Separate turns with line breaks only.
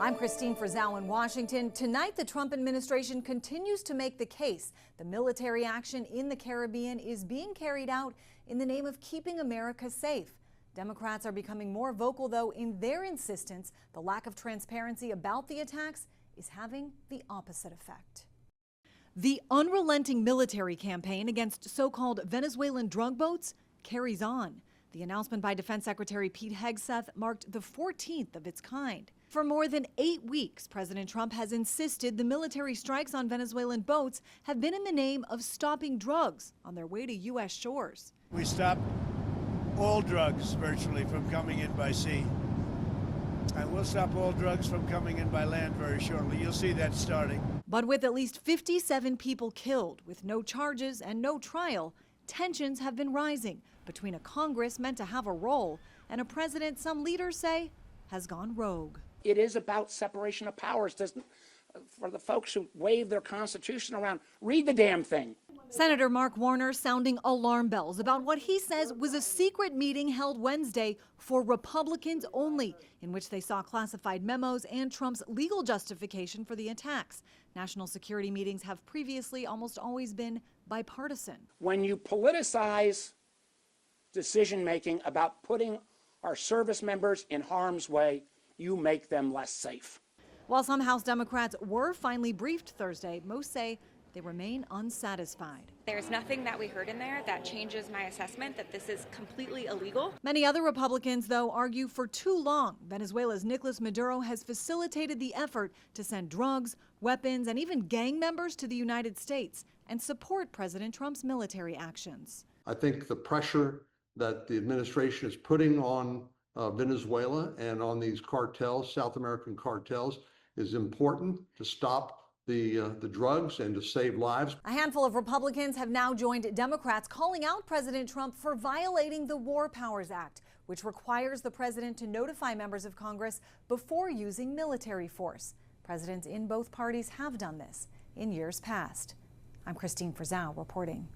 I'm Christine Frizzell in Washington. Tonight, the Trump administration continues to make the case the military action in the Caribbean is being carried out in the name of keeping America safe. Democrats are becoming more vocal, though, in their insistence the lack of transparency about the attacks is having the opposite effect. The unrelenting military campaign against so-called Venezuelan drug boats carries on. The announcement by Defense Secretary Pete Hegseth marked the 14th of its kind. For more than 8 weeks, President Trump has insisted the military strikes on Venezuelan boats have been in the name of stopping drugs on their way to U.S. shores.
We stopped all drugs virtually from coming in by sea. And we'll stop all drugs from coming in by land very shortly. You'll see that starting.
But with at least 57 people killed, with no charges and no trial, tensions have been rising between a Congress meant to have a role and a president some leaders say has gone rogue.
It is about separation of powers. For the folks who wave their Constitution around, read the damn thing.
Senator Mark Warner sounding alarm bells about what he says was a secret meeting held Wednesday for Republicans only, in which they saw classified memos and Trump's legal justification for the attacks. National security meetings have previously almost always been bipartisan.
When you politicize decision-making about putting our service members in harm's way, you make them less safe.
While some House Democrats were finally briefed Thursday, most say they remain unsatisfied.
There's nothing that we heard in there that changes my assessment that this is completely illegal.
Many other Republicans, though, argue for too long Venezuela's Nicolas Maduro has facilitated the effort to send drugs, weapons, and even gang members to the United States and support President Trump's military actions.
I think the pressure that the administration is putting on Venezuela and on these cartels, South American cartels, is important to stop the drugs and to save lives.
A handful of Republicans have now joined Democrats calling out President Trump for violating the War Powers Act, which requires the president to notify members of Congress before using military force. Presidents in both parties have done this in years past. I'm Christine Frizzell reporting.